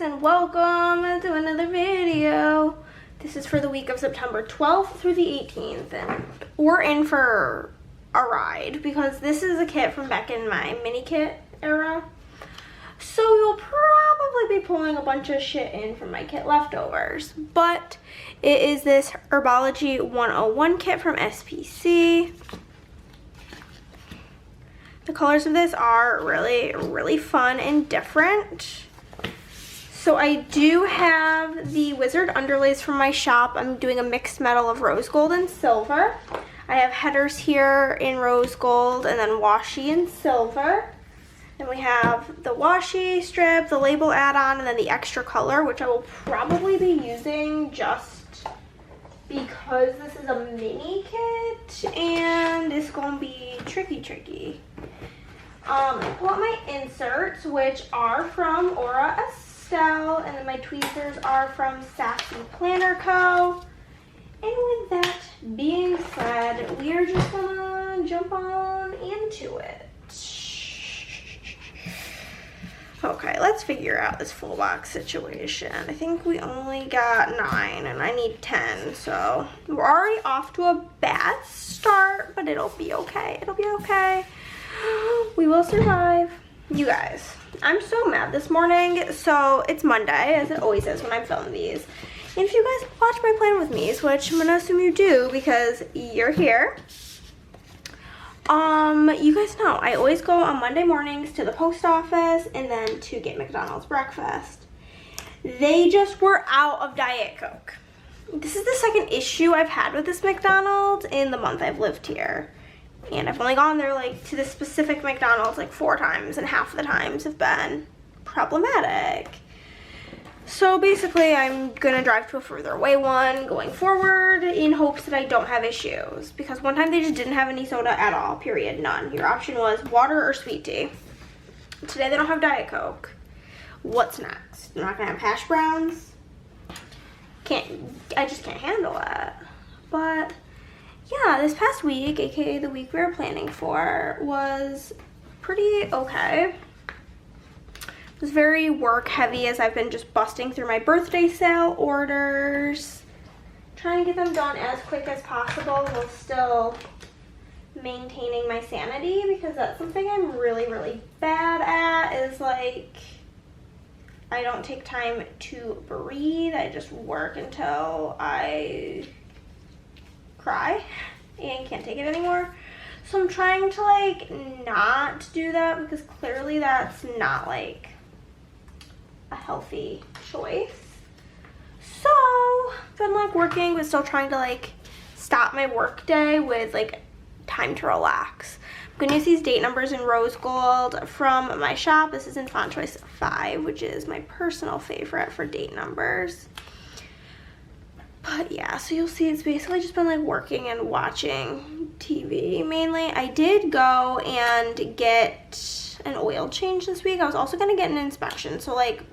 and welcome to another video. This is for the week of September 12th through the 18th, and we're in for a ride because this is a kit from back in my mini kit era. So you'll probably be pulling a bunch of shit in from my kit leftovers, but it is this Herbology 101 kit from SPC. The colors of this are really fun and different. So I do have the Wizard underlays from my shop. I'm doing a mixed metal of rose gold and silver. I have headers here in rose gold and then washi in silver. Then we have the washi strip, the label add-on, and then the extra color, which I will probably be using just because this is a mini kit and it's gonna be tricky. I pull out my inserts, which are from Aura Estelle, and then my tweezers are from ScribblePrintsCo. And with that being said, we are just gonna jump on into it. Okay, let's figure out this full box situation. I think we only got 9 and I need 10, so we're already off to a bad start, but it'll be okay. It'll be okay. We will survive. You guys, I'm so mad this morning. So it's Monday, as it always is when I'm filming these. And if you guys watch my plan with me's, which I'm gonna assume you do because you're here, you guys know I always go on Monday mornings to the post office and then to get McDonald's breakfast. They just were out of Diet Coke. This is the second issue I've had with this McDonald's in the month I've lived here. And I've only gone there like to this specific McDonald's like 4 times, and half of the times have been problematic. So basically I'm gonna drive to a further away one going forward in hopes that I don't have issues, because one time they just didn't have any soda at all, period, none. Your option was water or sweet tea. Today they don't have Diet Coke. What's next? They're not gonna have hash browns? I just can't handle it. But yeah, this past week, aka the week we were planning for, was pretty okay. It was very work heavy as I've been just busting through my birthday sale orders, trying to get them done as quick as possible while still maintaining my sanity, because that's something I'm really bad at, is like I don't take time to breathe. I just work until I cry and can't take it anymore. So I'm trying to like not do that, because clearly that's not like a healthy choice. So I've been like working but still trying to like stop my work day with like time to relax. I'm gonna use these date numbers in rose gold from my shop. This is in font choice 5, which is my personal favorite for date numbers. But yeah, so you'll see it's basically just been like working and watching TV mainly. I did go and get an oil change this week. I was also gonna get an inspection. So like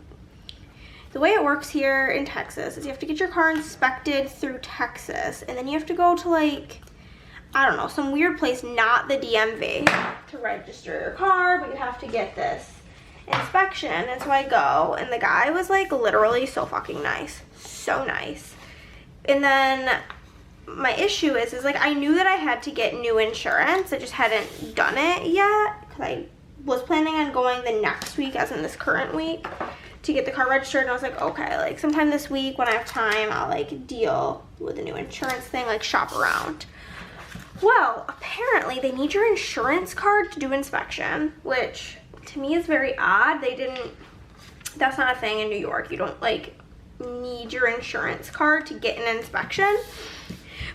the way it works here in Texas is you have to get your car inspected through Texas, and then you have to go to like, I don't know, some weird place, not the DMV, to register your car, but you have to get this inspection. And so I go, and the guy was like literally so fucking nice, so nice. And then my issue is like I knew that I had to get new insurance. I just hadn't done it yet because I was planning on going the next week, as in this current week, to get the car registered. And I was like, okay, like sometime this week when I have time, I'll like deal with the new insurance thing, like shop around. Well, apparently they need your insurance card to do inspection, which to me is very odd. That's not a thing in New York. You don't like need your insurance card to get an inspection.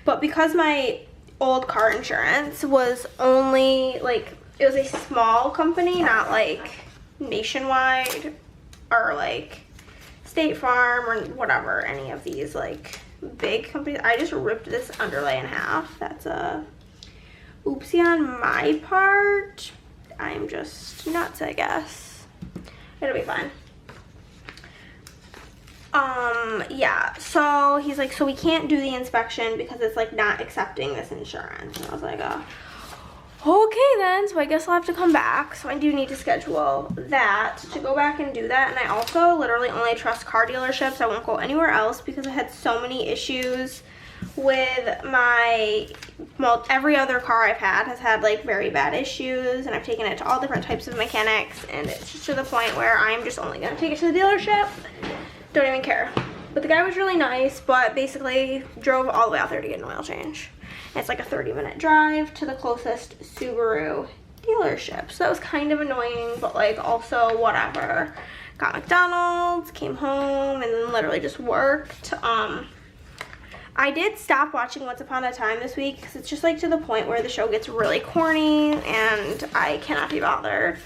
But because my old car insurance was only like, it was a small company, not like Nationwide or like State Farm or whatever, any of these like big companies, I just ripped this underlay in half. That's a oopsie on my part. I'm just nuts, I guess. It'll be fine. Yeah, so he's like, so we can't do the inspection because it's like not accepting this insurance. And I was like, Okay then, so I guess I'll have to come back. So I do need to schedule that to go back and do that. And I also literally only trust car dealerships. I won't go anywhere else because I had so many issues with my, well, every other car I've had has had like very bad issues, and I've taken it to all different types of mechanics, and it's just to the point where I'm just only gonna take it to the dealership. Don't even care. But the guy was really nice, but basically drove all the way out there to get an oil change. It's like a 30-minute drive to the closest Subaru dealership. So that was kind of annoying, but like also whatever. Got McDonald's, came home, and then literally just worked. I did stop watching Once Upon a Time this week because it's just like to the point where the show gets really corny and I cannot be bothered.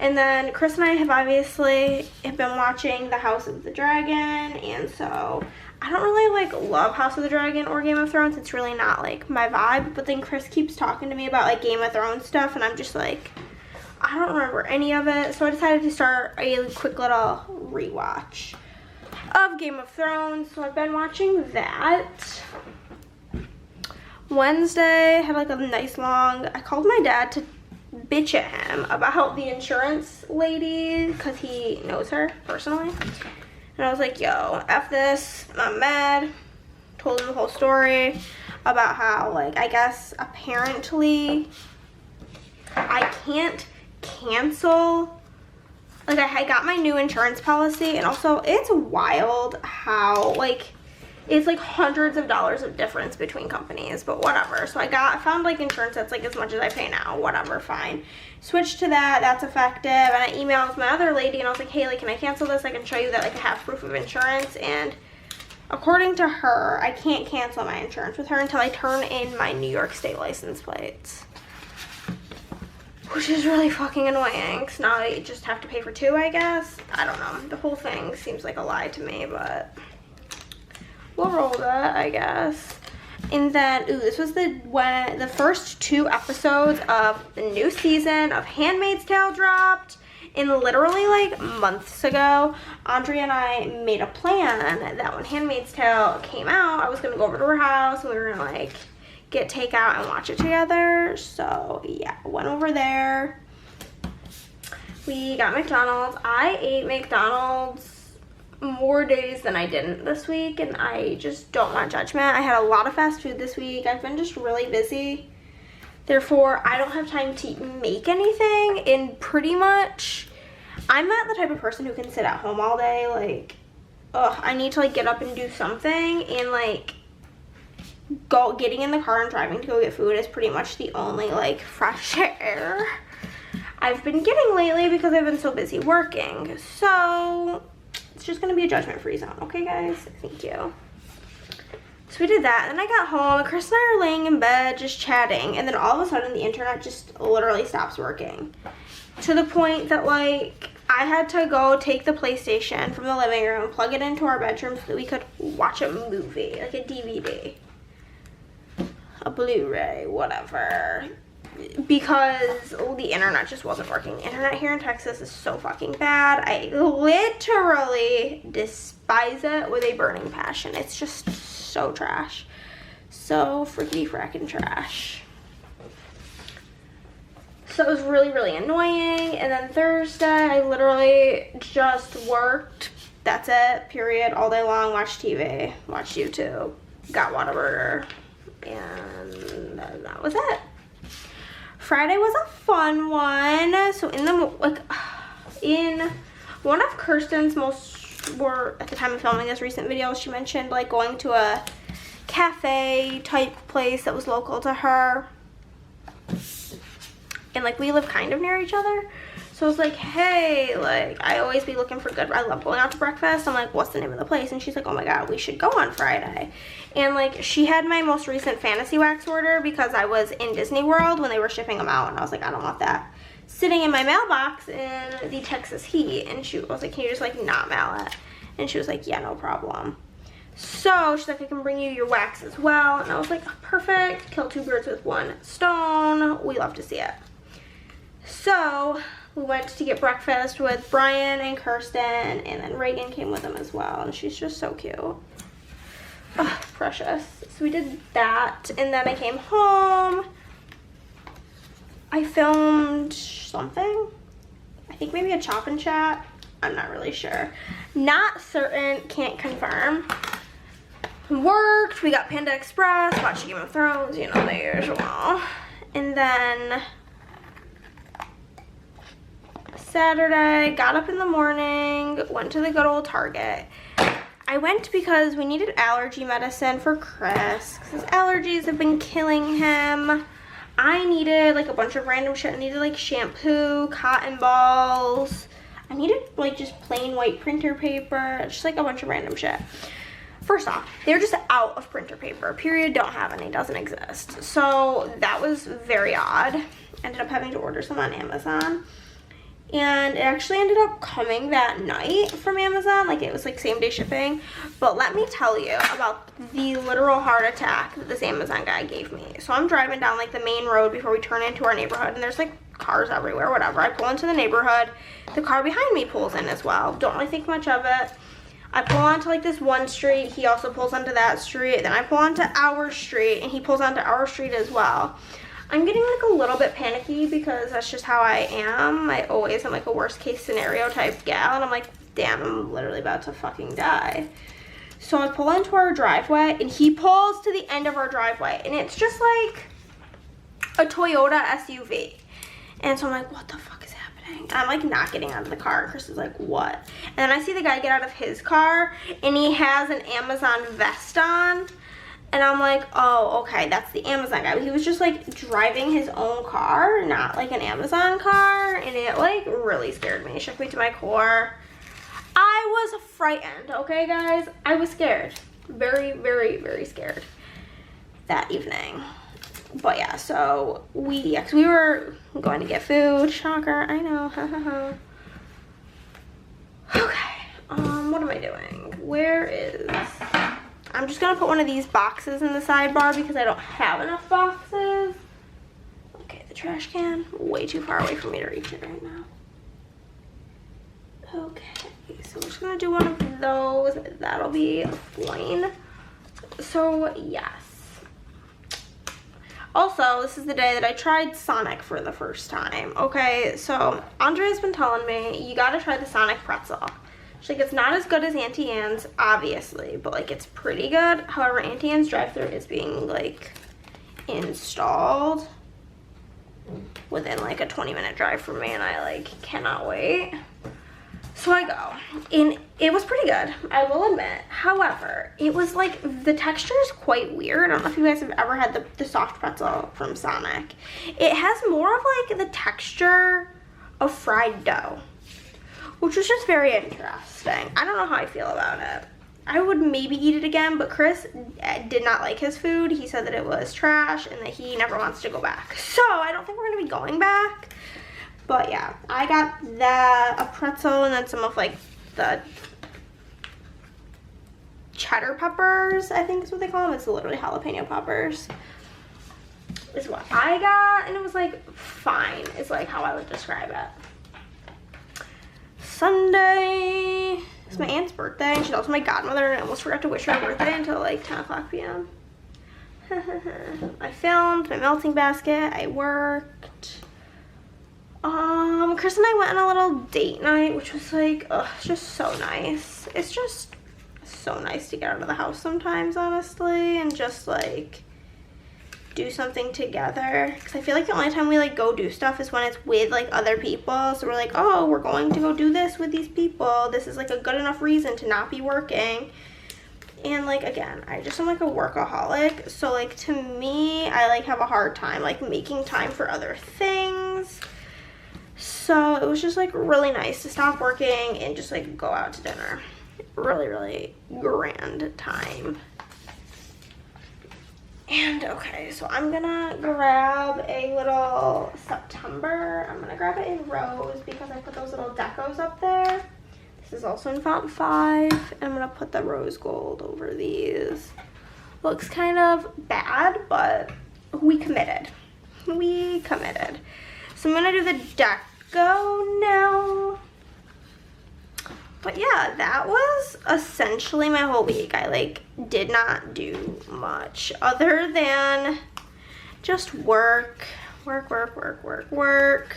And then Chris and I have obviously been watching The House of the Dragon, and so I don't really like love House of the Dragon or Game of Thrones. It's really not like my vibe, but then Chris keeps talking to me about like Game of Thrones stuff, and I'm just like, I don't remember any of it. So I decided to start a quick little rewatch of Game of Thrones. So I've been watching that. Wednesday, had like a nice long, I called my dad to bitch at him about the insurance lady because he knows her personally. And I was like, yo, F this, I'm mad. Told him the whole story about how, like, I guess apparently I can't cancel. Like, I got my new insurance policy, and also it's wild how, like, it's like hundreds of dollars of difference between companies, but whatever. So I found like insurance that's like as much as I pay now, whatever, fine. Switched to that, that's effective, and I emailed my other lady and I was like, hey, like, can I cancel this? I can show you that like I have proof of insurance, and according to her, I can't cancel my insurance with her until I turn in my New York State license plates. Which is really fucking annoying, because now I just have to pay for two, I guess. I don't know. The whole thing seems like a lie to me, but we'll roll that, I guess. And then, ooh, this was the first 2 episodes of the new season of Handmaid's Tale dropped. And literally like months ago, Andrea and I made a plan that when Handmaid's Tale came out, I was gonna go over to her house and we were gonna like get takeout and watch it together. So yeah, went over there. We got McDonald's. I ate McDonald's more days than I didn't this week, and I just don't want judgment. I had a lot of fast food this week. I've been just really busy. Therefore, I don't have time to make anything, and pretty much, I'm not the type of person who can sit at home all day. Like, ugh, I need to like get up and do something, and like getting in the car and driving to go get food is pretty much the only like fresh air I've been getting lately because I've been so busy working. So it's just gonna be a judgment-free zone, okay guys? Thank you. So we did that, and then I got home. Chris and I are laying in bed just chatting, and then all of a sudden the internet just literally stops working. To the point that like I had to go take the PlayStation from the living room, plug it into our bedroom so that we could watch a movie, like a DVD, a Blu-ray, whatever. Because the internet just wasn't working. Internet here in Texas is so fucking bad. I literally despise it with a burning passion. It's just so trash. So frickety frackin' trash. So it was really, really annoying. And then Thursday, I literally just worked. That's it, period. All day long, watched TV, watched YouTube, got Whataburger, and that was it. Friday was a fun one. So in one of Kirsten's at the time of filming this recent video, she mentioned like going to a cafe type place that was local to her. And like we live kind of near each other. So I was like, hey, like I always be looking for I love going out to breakfast. I'm like, what's the name of the place? And she's like, oh my God, we should go on Friday. And like she had my most recent fantasy wax order because I was in Disney World when they were shipping them out. And I was like, I don't want that sitting in my mailbox in the Texas heat. And I was like, can you just like not mail it? And she was like, yeah, no problem. So she's like, I can bring you your wax as well. And I was like, oh, perfect. Kill 2 birds with 1 stone. We love to see it. So we went to get breakfast with Brian and Kirsten, and then Reagan came with them as well, and she's just so cute. Oh, precious. So we did that, and then I came home, I filmed something. I think maybe a chop and chat. I'm not really sure. Not certain, can't confirm. Worked, we got Panda Express, watched Game of Thrones, you know, the usual. And then Saturday, got up in the morning, went to the good old Target. I went because we needed allergy medicine for Chris, because his allergies have been killing him. I needed like a bunch of random shit. I needed like shampoo, cotton balls. I needed like just plain white printer paper, just like a bunch of random shit. First off, they're just out of printer paper, period, don't have any, doesn't exist. So that was very odd. Ended up having to order some on Amazon. And it actually ended up coming that night from Amazon, like it was like same day shipping. But let me tell you about the literal heart attack that this Amazon guy gave me. So I'm driving down like the main road before we turn into our neighborhood, and there's like cars everywhere, whatever. I pull into the neighborhood, the car behind me pulls in as well. Don't really think much of it. I pull onto like this one street, he also pulls onto that street, then I pull onto our street, and he pulls onto our street as well. I'm getting like a little bit panicky because that's just how I am. I always am like a worst case scenario type gal, and I'm like, damn, I'm literally about to fucking die. So I pull into our driveway, and he pulls to the end of our driveway, and it's just like a Toyota SUV. And so I'm like, what the fuck is happening? And I'm like not getting out of the car, and Chris is like, what? And then I see the guy get out of his car, and he has an Amazon vest on. And I'm like, oh, okay, that's the Amazon guy. But he was just like driving his own car, not like an Amazon car. And it like really scared me. It shook me to my core. I was frightened, okay, guys? I was scared. Very, very, very scared that evening. But yeah, so we were going to get food. Shocker, I know. Okay, what am I doing? Where is... I'm just gonna put one of these boxes in the sidebar because I don't have enough boxes. Okay, the trash can, way too far away for me to reach it right now. Okay, so we're just gonna do one of those. That'll be fine. So, yes. Also, this is the day that I tried Sonic for the first time. Okay, so Andrea's been telling me, you gotta try the Sonic pretzel. She's like, it's not as good as Auntie Anne's, obviously, but like it's pretty good. However, Auntie Anne's drive-thru is being like installed within like a 20-minute drive from me, and I like cannot wait. So I go, and it was pretty good, I will admit. However, it was like, the texture is quite weird. I don't know if you guys have ever had the soft pretzel from Sonic. It has more of like the texture of fried dough, which was just very interesting. I don't know how I feel about it. I would maybe eat it again, but Chris did not like his food. He said that it was trash and that he never wants to go back. So I don't think we're gonna be going back. But yeah, I got that, a pretzel, and then some of like the cheddar peppers, I think is what they call them. It's literally jalapeno peppers, is what I got. And it was like fine, is like how I would describe it. Sunday is my aunt's birthday, and she's also my godmother, and I almost forgot to wish her birthday until like 10 o'clock p.m. I filmed my melting basket, I worked. Chris and I went on a little date night, which was like, just so nice. It's just so nice to get out of the house sometimes, honestly, and just like do something together, because I feel like the only time we like go do stuff is when it's with like other people. So we're like, oh, we're going to go do this with these people, this is like a good enough reason to not be working. And like, again, I just am like a workaholic, so like to me, I like have a hard time like making time for other things. So it was just like really nice to stop working and just like go out to dinner. Really, really grand time. And okay, so I'm gonna grab a little September. I'm gonna grab it in rose because I put those little decos up there. This is also in font 5. And I'm gonna put the rose gold over these. Looks kind of bad, but we committed. We committed. So I'm gonna do the deco now. But yeah, that was essentially my whole week. I like did not do much other than just work, work.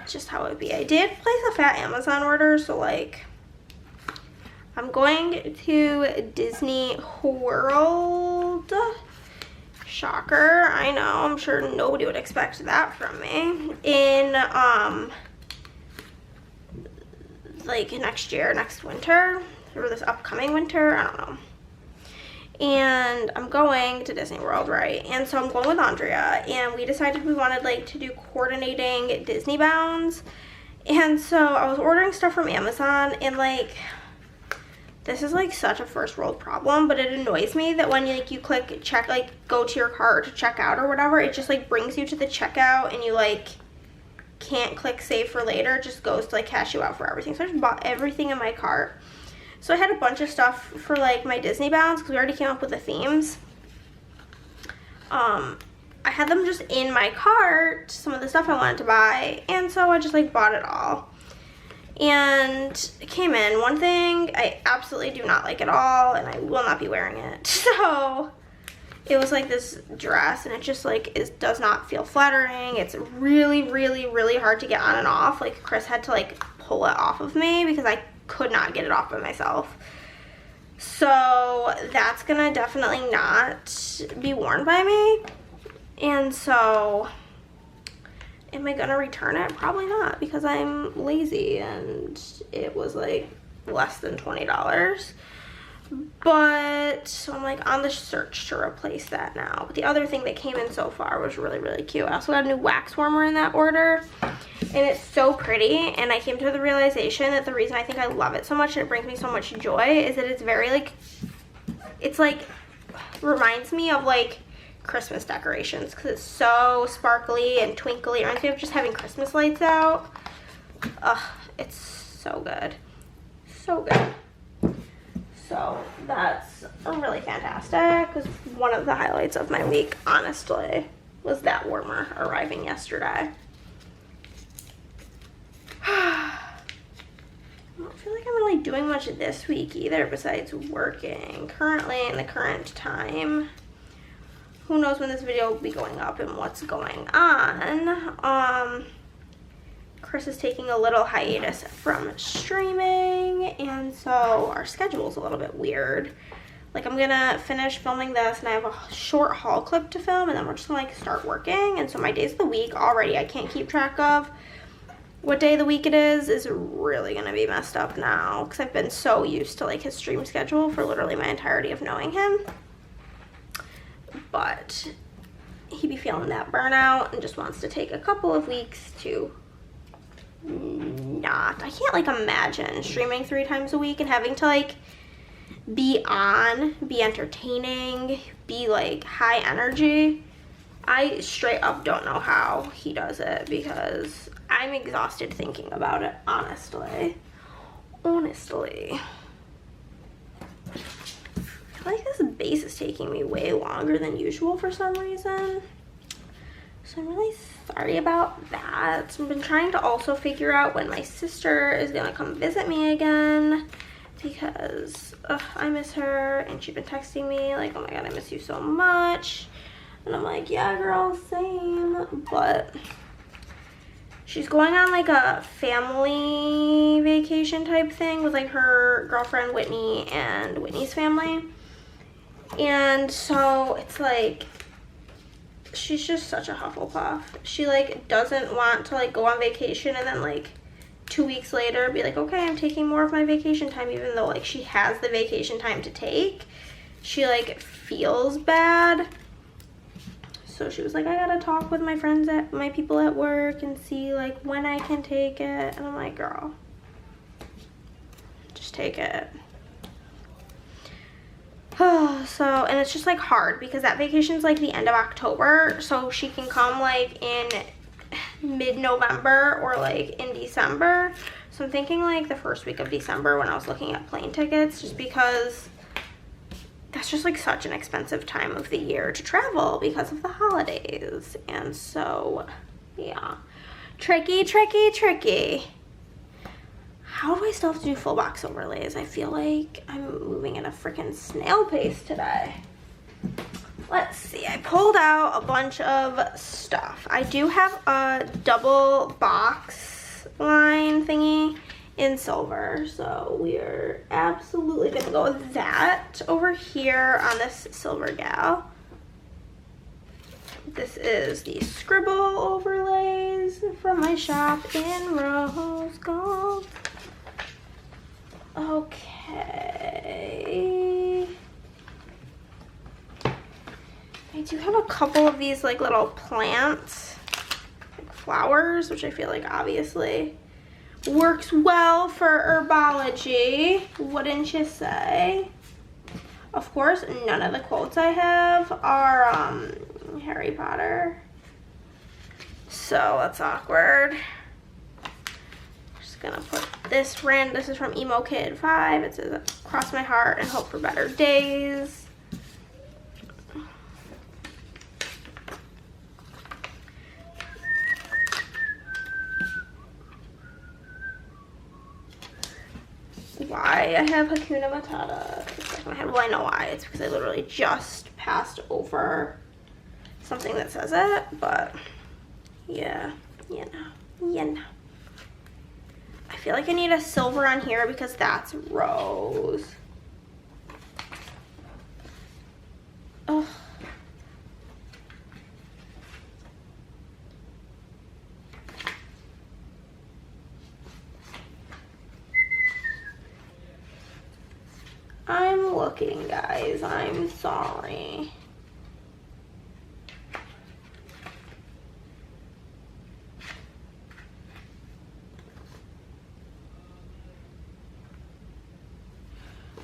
Just how it would be. I did place a fat Amazon order, so like I'm going to Disney World. Shocker, I know, I'm sure nobody would expect that from me. In like next year, next winter, or this upcoming winter, I don't know. And I'm going to Disney World, right? And so I'm going with Andrea, and we decided we wanted like to do coordinating Disney bounds. And so I was ordering stuff from Amazon, and like this is like such a first world problem, but it annoys me that when you click check, like go to your cart to check out or whatever, it just like brings you to the checkout and you like can't click save for later. It just goes to like cash you out for everything. So I just bought everything in my cart. So I had a bunch of stuff for like my Disney bounds because we already came up with the themes. I had them just in my cart, some of the stuff I wanted to buy, and so I just like bought it all. And it came in. One thing I absolutely do not like at all, and I will not be wearing it. So it was like this dress, and it just like does not feel flattering. It's really, really, really hard to get on and off. Like Chris had to like pull it off of me because I could not get it off by myself. So that's gonna definitely not be worn by me. And so am I gonna return it? Probably not, because I'm lazy and it was like less than $20. But so I'm like on the search to replace that now. But the other thing that came in so far was really, really cute. I also got a new wax warmer in that order, and it's so pretty. And I came to the realization that the reason I think I love it so much and it brings me so much joy is that it's very like, it's like reminds me of like Christmas decorations because it's so sparkly and twinkly. It reminds me of just having Christmas lights out. Ugh, it's so good. So good. So that's really fantastic. It was one of the highlights of my week, honestly, was that warmer arriving yesterday. I don't feel like I'm really doing much this week either besides working. Currently, in the current time, who knows when this video will be going up and what's going on. Chris is taking a little hiatus from streaming, and so our schedule's a little bit weird. Like I'm gonna finish filming this and I have a short haul clip to film, and then we're just gonna like start working. And so my days of the week already I can't keep track of what day of the week it is really gonna be messed up now because I've been so used to like his stream schedule for literally my entirety of knowing him. But he be feeling that burnout and just wants to take a couple of weeks to not. I can't like imagine streaming 3 times a week and having to like be on, be entertaining, be like high energy. I straight up don't know how he does it because I'm exhausted thinking about it, honestly. I feel like this base is taking me way longer than usual for some reason. So I'm really sorry about that. I've been trying to also figure out when my sister is gonna come visit me again because I miss her, and she's been texting me like, oh my god, I miss you so much. And I'm like, yeah girl, same. But she's going on like a family vacation type thing with like her girlfriend Whitney and Whitney's family. And so it's like, she's just such a Hufflepuff. She like doesn't want to like go on vacation and then like 2 weeks later be like, okay, I'm taking more of my vacation time, even though like she has the vacation time to take. She like feels bad. So she was like, I gotta talk with my friends at my people at work and see like when I can take it. And I'm like, girl, just take it. So, and it's just like hard because that vacation's like the end of October, so she can come like in mid-November or like in December. So I'm thinking like the first week of December when I was looking at plane tickets, just because that's just like such an expensive time of the year to travel because of the holidays. And so yeah, tricky. How do I still have to do full box overlays? I feel like I'm moving at a freaking snail pace today. Let's see, I pulled out a bunch of stuff. I do have a double box line thingy in silver, so we are absolutely gonna go with that over here on this silver gal. This is the Scribble overlays from my shop in Rose Gold. Okay. I do have a couple of these like little plants, like flowers, which I feel like obviously works well for herbology, wouldn't you say? Of course, none of the quotes I have are Harry Potter, so that's awkward. Just gonna put this this is from Emo Kid 5. It says, cross my heart and hope for better days. Why I have Hakuna Matata stuck in my head. Well, I know why. It's because I literally just passed over something that says it, but yeah, you know. I feel like I need a silver on here because that's rose. Oh. I'm looking, guys. I'm sorry.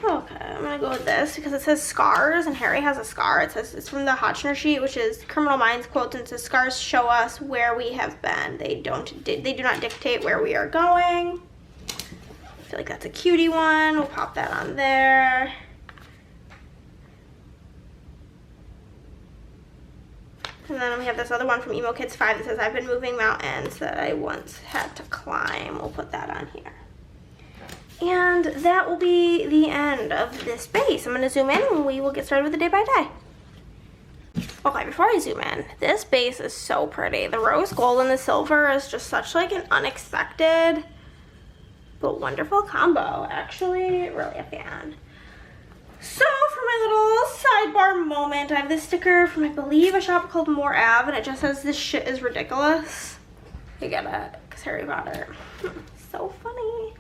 Okay, I'm gonna go with this because it says scars and Harry has a scar. It says it's from the Hotchner sheet, which is Criminal Minds quotes, and it says scars show us where we have been. They do not dictate where we are going. I feel like that's a cutie one. We'll pop that on there. And then we have this other one from Emo Kids 5 that says, I've been moving mountains that I once had to climb. We'll put that on here. And that will be the end of this base. I'm going to zoom in and we will get started with the day by day. Okay, before I zoom in, this base is so pretty. The rose gold and the silver is just such like an unexpected but wonderful combo. Actually, really a fan. So for my little sidebar moment, I have this sticker from, I believe, a shop called More Ave, and it just says, this shit is ridiculous. I get it, because Harry Potter. So funny.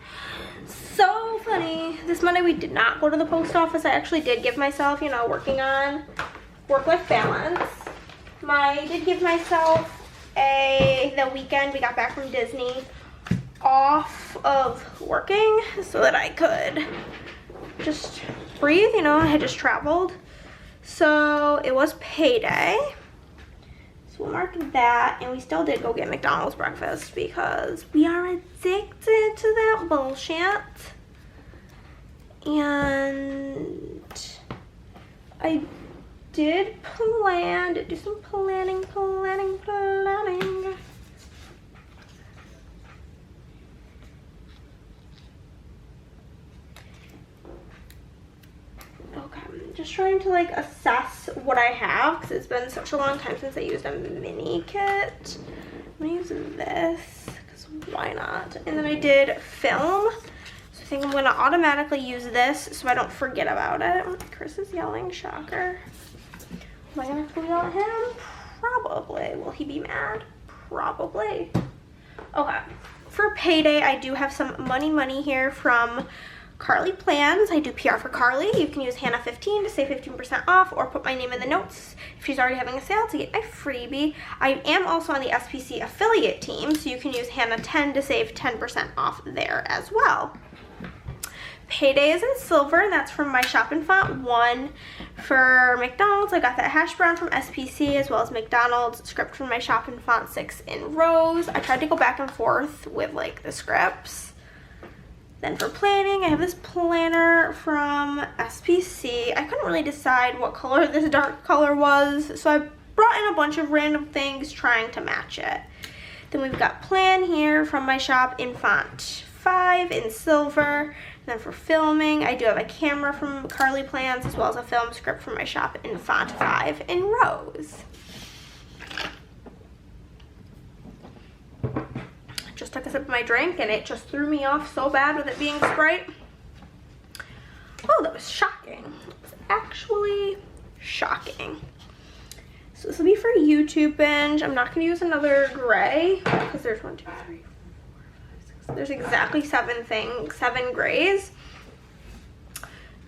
So funny. This Monday we did not go to the post office. I actually did give myself, you know, working on work-life balance. I did give myself the weekend we got back from Disney off of working so that I could just breathe, you know. I had just traveled, so it was payday, so we'll mark that. And we still did go get McDonald's breakfast because we are addicted to that bullshit. And I did plan to do some planning. Just trying to like assess what I have because it's been such a long time since I used a mini kit. I'm gonna use this because why not? And then I did film, so I think I'm gonna automatically use this so I don't forget about it. Chris is yelling, shocker. Am I gonna have to yell at him? Probably. Will he be mad? Probably. Okay, for payday I do have some money here from Carly Plans. I do PR for Carly. You can use Hannah15 to save 15% off, or put my name in the notes if she's already having a sale to get my freebie. I am also on the SPC affiliate team, so you can use Hannah10 to save 10% off there as well. Payday is in silver, and that's from my shop in font 1. For McDonald's, I got that hash brown from SPC, as well as McDonald's script from my shop in font 6 in rose. I tried to go back and forth with like the scripts. Then for planning, I have this planner from SPC. I couldn't really decide what color this dark color was, so I brought in a bunch of random things trying to match it. Then we've got plan here from my shop in font 5 in silver. then for filming, I do have a camera from Carly Plans as well as a film script from my shop in font 5 in Rose. Just took a sip of my drink and it just threw me off so bad with it being Sprite. Oh, that was shocking. It was actually shocking. So this will be for YouTube binge. I'm not going to use another gray because there's 1, 2, 3, 4, 5, 6. There's exactly 7 grays.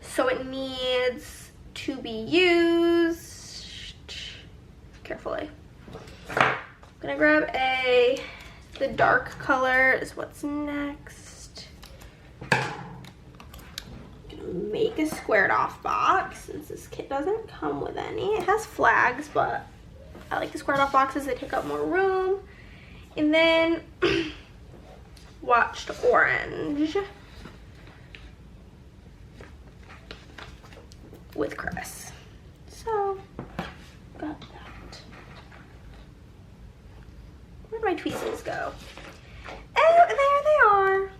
So it needs to be used carefully. I'm going to grab the dark color is what's next. Make a squared off box since this kit doesn't come with any. It has flags, but I like the squared off boxes. They take up more room. And then watched orange with Chris. So got that. Where'd my tweezers go? Oh, there they are.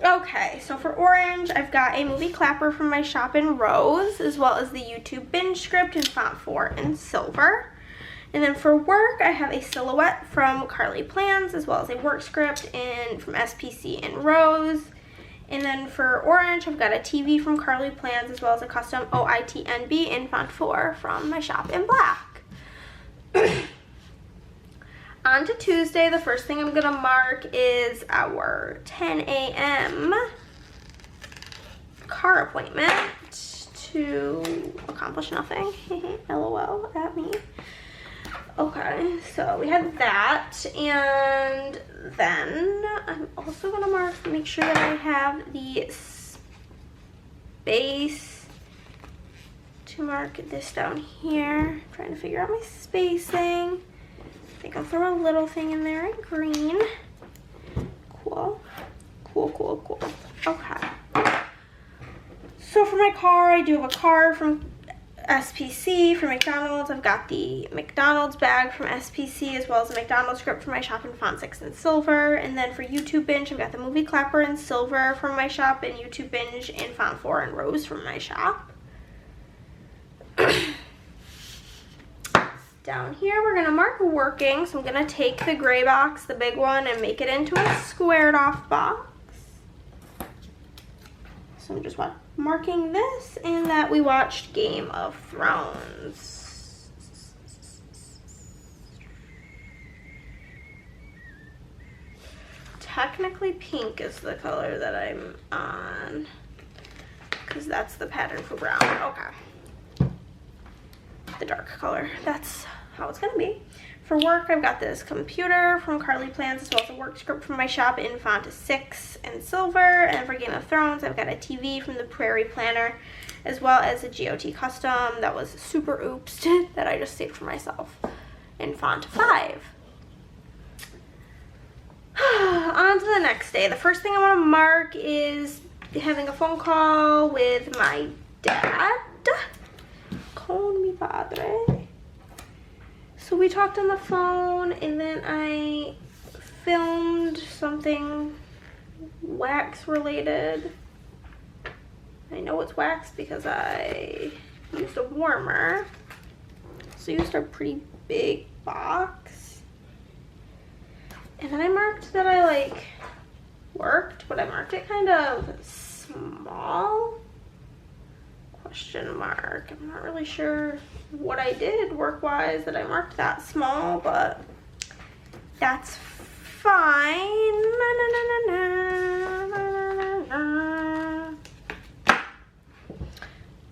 Okay, so for orange, I've got a movie clapper from my shop in Rose, as well as the YouTube binge script in font 4 in silver. And then for work, I have a silhouette from Carly Plans, as well as a work script from SPC in Rose. And then for orange, I've got a TV from Carly Plans, as well as a custom OITNB in font 4 from my shop in black. On to Tuesday, the first thing I'm gonna mark is our 10 a.m. car appointment to accomplish nothing. LOL at me. Okay, so we had that, and then I'm also gonna make sure that I have the space to mark this down here. I'm trying to figure out my spacing. I think I'll throw a little thing in there in green. Cool. Cool, cool, cool. Okay. So for my car, I do have a card from SPC. For McDonald's, I've got the McDonald's bag from SPC, as well as a McDonald's script from my shop in font 6 in silver. And then for YouTube binge, I've got the movie clapper in silver from my shop, and YouTube binge in font 4 in Rose from my shop. Down here, we're gonna mark working. So I'm gonna take the gray box, the big one, and make it into a squared off box. So I'm just marking this and that we watched Game of Thrones. Technically pink is the color that I'm on, because that's the pattern for brown. Okay. The dark color, that's how it's gonna be. For work, I've got this computer from Carly Plans, as well as a work script from my shop in font 6 and silver. And for Game of Thrones, I've got a TV from the Prairie Planner, as well as a GOT custom that was super oopsed that I just saved for myself in font 5. On to the next day. The first thing I want to mark is having a phone call with my dad. Con mi padre. So we talked on the phone, and then I filmed something wax related. I know it's wax because I used a warmer. So I used a pretty big box. And then I marked that I worked, but I marked it kind of small. Question mark. I'm not really sure what I did work-wise that I marked that small, but that's fine.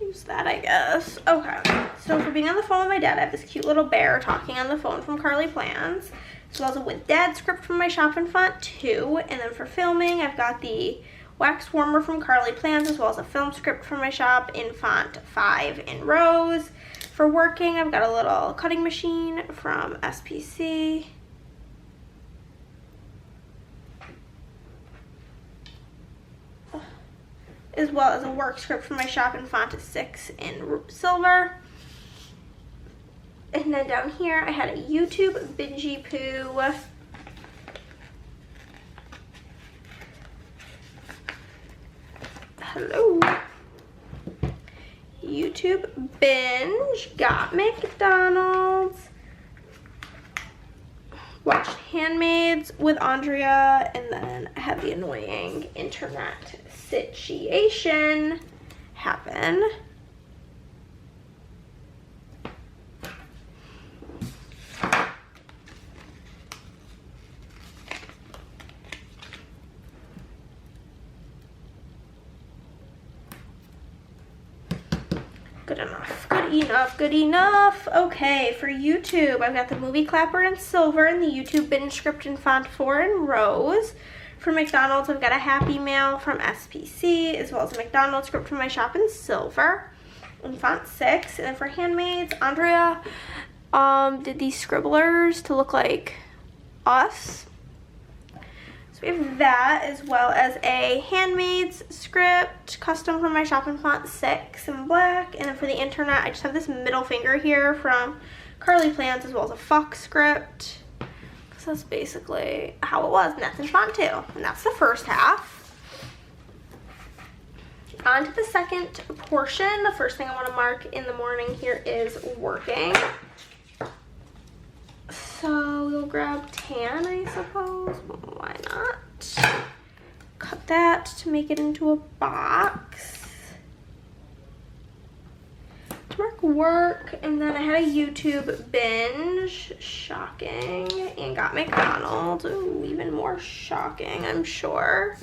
Use that, I guess. Okay, so for being on the phone with my dad, I have this cute little bear talking on the phone from Carly Plans, as well as a with dad script from my shop in font 2. And then for filming, I've got the wax warmer from Carly Plans, as well as a film script from my shop in font 5 in Rose. For working, I've got a little cutting machine from SPC. As well as a work script from my shop in font 6 in silver. And then down here, I had a YouTube Bingy Poo hello. YouTube binge, got McDonald's, watched Handmaids with Andrea, and then I had the annoying internet situation happen. Good enough, good enough, good enough. Okay, for YouTube, I've got the Movie Clapper in silver and the YouTube binge script in font 4 in rose. For McDonald's, I've got a Happy Mail from SPC, as well as a McDonald's script from my shop in silver in font 6. And then for Handmaids, Andrea did these scribblers to look like us. We have that, as well as a Handmaids script, custom from my shop in font 6 in black. And then for the internet, I just have this middle finger here from Carly Plans, as well as a Fox script. Because that's basically how it was, and that's in font 2. And that's the first half. On to the second portion. The first thing I want to mark in the morning here is working. So we'll grab tan, I suppose. Why not? Cut that to make it into a box. To mark work, and then I had a YouTube binge, shocking, and got McDonald's. Ooh, even more shocking, I'm sure.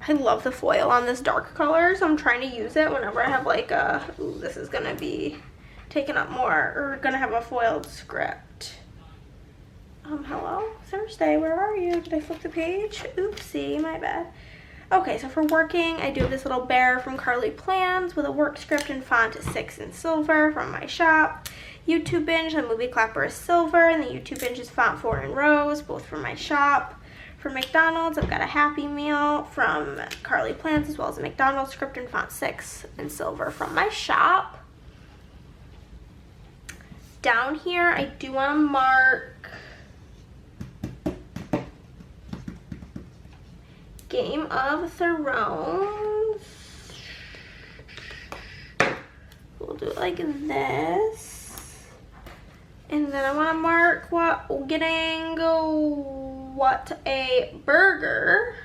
I love the foil on this dark color, so I'm trying to use it whenever I have like a, ooh, this is gonna be taking up more, or gonna have a foiled script. Hello, Thursday, where are you? Did I flip the page? Oopsie, my bad. Okay, so for working, I do have this little bear from Carly Plans with a work script in font 6 in silver from my shop. YouTube binge, the Movie Clapper is silver, and the YouTube binge is font 4 in rose, both from my shop. For McDonald's, I've got a Happy Meal from Carly Plans, as well as a McDonald's script in font 6 in silver from my shop. Down here, I do want to mark Game of Thrones. We'll do it like this. And then I want to mark what a burger.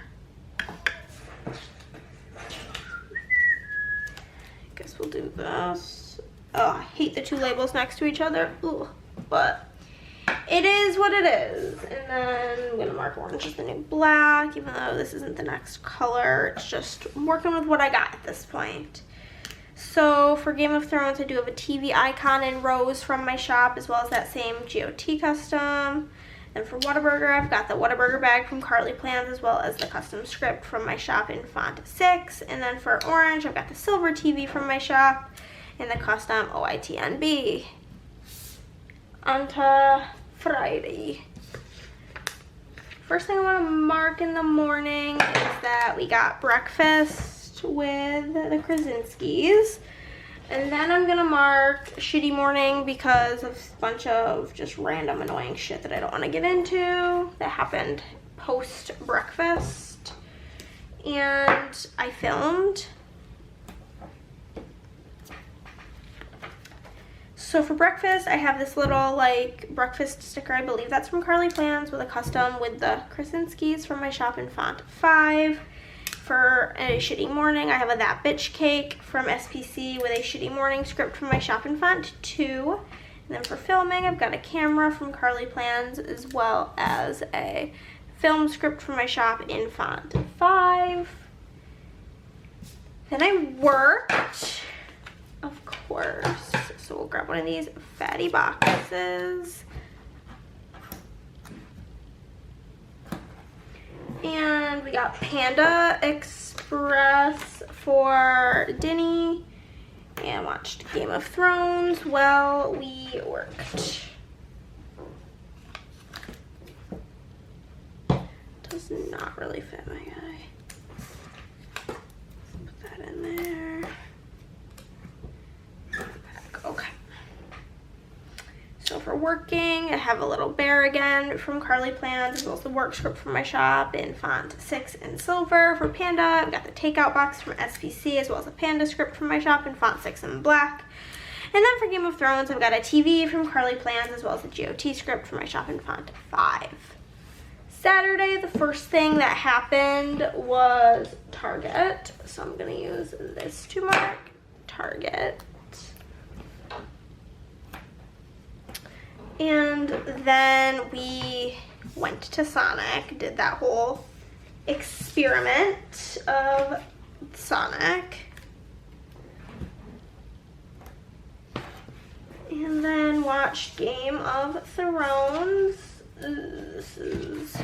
Guess we'll do this. Oh, I hate the two labels next to each other. Ooh, but it is what it is. And then I'm gonna mark orange as the new black, even though this isn't the next color. It's just working with what I got at this point. So for Game of Thrones, I do have a TV icon in rose from my shop, as well as that same GOT custom. And for Whataburger, I've got the Whataburger bag from Carly Plans, as well as the custom script from my shop in font 6. And then for orange, I've got the silver TV from my shop and the custom OITNB. On to Friday. First thing I want to mark in the morning is that we got breakfast with the Krasinskis. And then I'm gonna mark shitty morning because of a bunch of just random annoying shit that I don't want to get into that happened post breakfast. And I filmed. So for breakfast, I have this little like breakfast sticker. I believe that's from Carly Plans with a custom with the Krasinskis from my shop in font 5. For a shitty morning, I have a That Bitch cake from SPC with a shitty morning script from my shop in font 2. And then for filming, I've got a camera from Carly Plans, as well as a film script from my shop in font 5. Then I worked, of course. So we'll grab one of these fatty boxes. And we got Panda Express for Denny, and watched Game of Thrones while we worked. Does not really fit my guy. Put that in there. Okay. So for for working, I have a little bear again from Carly Plans, as well as the work script from my shop in font 6 in silver. For Panda, I've got the takeout box from SPC, as well as a Panda script from my shop in font 6 in black. And then for Game of Thrones, I've got a TV from Carly Plans, as well as a GOT script from my shop in font 5. Saturday, the first thing that happened was Target. So I'm gonna use this to mark Target. And then we went to Sonic, did that whole experiment of Sonic. And then watched Game of Thrones. This is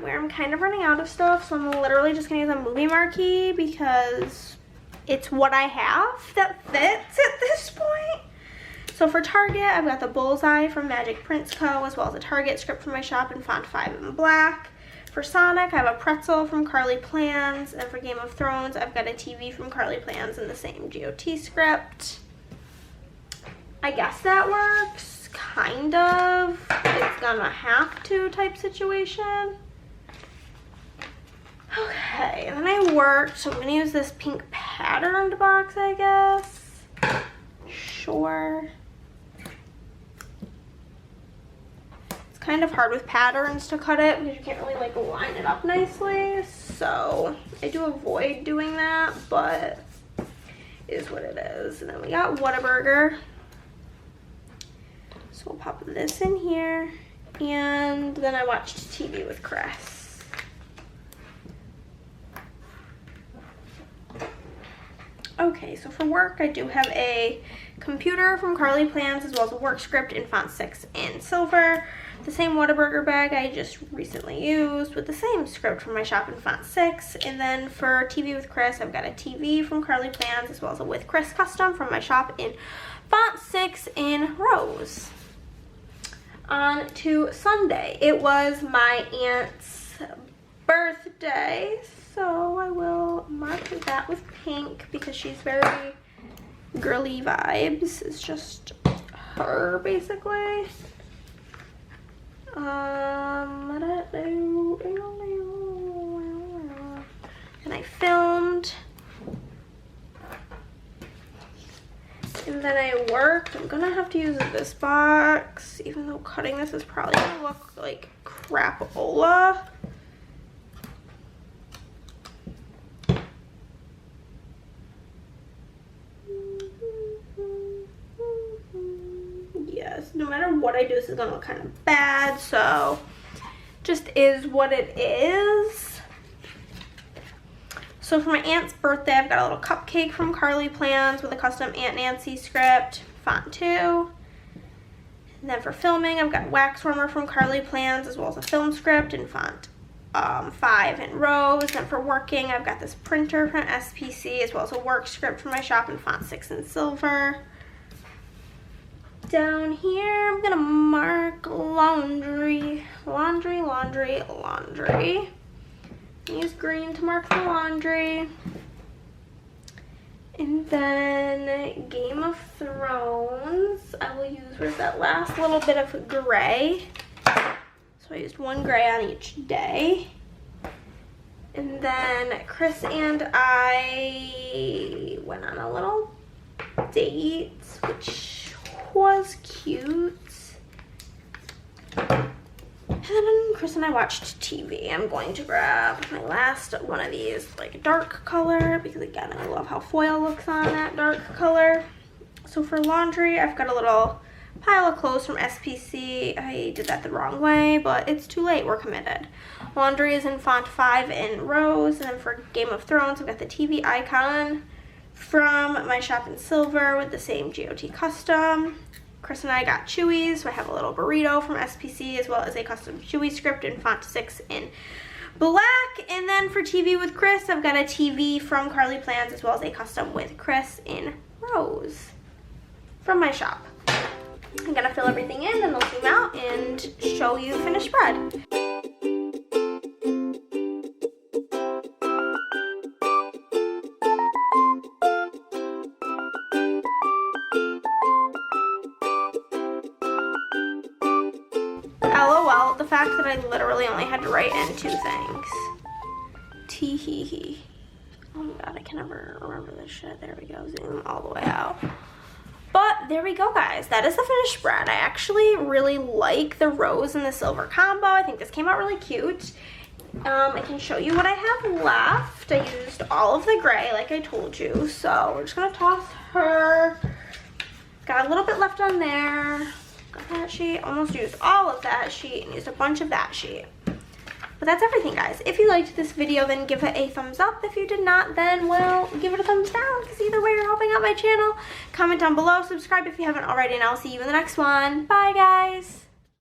where I'm kind of running out of stuff, so I'm literally just gonna use a movie marquee because it's what I have that fits at this point. So for Target, I've got the Bullseye from MagicPrintsCo, as well as a Target script from my shop in font 5 in black. For Sonic, I have a pretzel from Carly Plans, and for Game of Thrones, I've got a TV from Carly Plans in the same GOT script. I guess that works, kind of. It's gonna have to type situation. Okay, and then I worked, so I'm gonna use this pink patterned box, I guess. Sure. It's kind of hard with patterns to cut it because you can't really like line it up nicely. So I do avoid doing that, but it is what it is. And then we got Whataburger. So we'll pop this in here. And then I watched TV with Chris. Okay, so for work, I do have a computer from Carly Plans, as well as a work script in font 6 in silver. The same Whataburger bag I just recently used with the same script from my shop in font 6. And then for TV with Chris, I've got a TV from Carly Plans, as well as a With Chris custom from my shop in font 6 in rose. On to Sunday. It was my aunt's birthday, so I will mark that with pink because she's very girly vibes. It's just her, basically. And I filmed. And then I worked. I'm gonna have to use this box, even though cutting this is probably gonna look like crapola. Yes, no matter what I do, this is gonna look kind of bad, so just is what it is. So for my aunt's birthday, I've got a little cupcake from Carly Plans with a custom Aunt Nancy script, font 2. And then for filming, I've got wax warmer from Carly Plans, as well as a film script in font 5 in rose. And for working, I've got this printer from SPC, as well as a work script from my shop in font 6 in silver. Down here, I'm gonna mark laundry. Laundry, laundry, laundry. Use green to mark the laundry. And then Game of Thrones, I will use, where's that last little bit of gray? So I used one gray on each day. And then Chris and I went on a little date, which was cute. And then Chris and I watched TV. I'm going to grab my last one of these, like dark color, because again, I love how foil looks on that dark color. So for laundry, I've got a little pile of clothes from SPC. I did that the wrong way, but it's too late, we're committed. Laundry is in font 5 in rose. And then for Game of Thrones, I've got the TV icon from my shop in silver with the same GOT custom. Chris and I got Chewies, so I have a little burrito from SPC, as well as a custom Chewy script in font 6 in black. And then for TV with Chris, I've got a TV from Carly Plans, as well as a custom with Chris in rose from my shop. I'm gonna fill everything in, and then zoom out and show you finished bread. about the fact that I literally only had to write in 2 things. Tee-hee-hee. Oh my god, I can never remember this shit. There we go, zoom all the way out. But there we go, guys. That is the finished spread. I actually really like the rose and the silver combo. I think this came out really cute. I can show you what I have left. I used all of the gray, like I told you. So we're just gonna toss her. Got a little bit left on there. Got that sheet. Almost used all of that sheet and used a bunch of that sheet. But that's everything, guys. If you liked this video, then give it a thumbs up. If you did not, then, well, give it a thumbs down, because either way, you're helping out my channel. Comment down below, subscribe if you haven't already, and I'll see you in the next one. Bye, guys.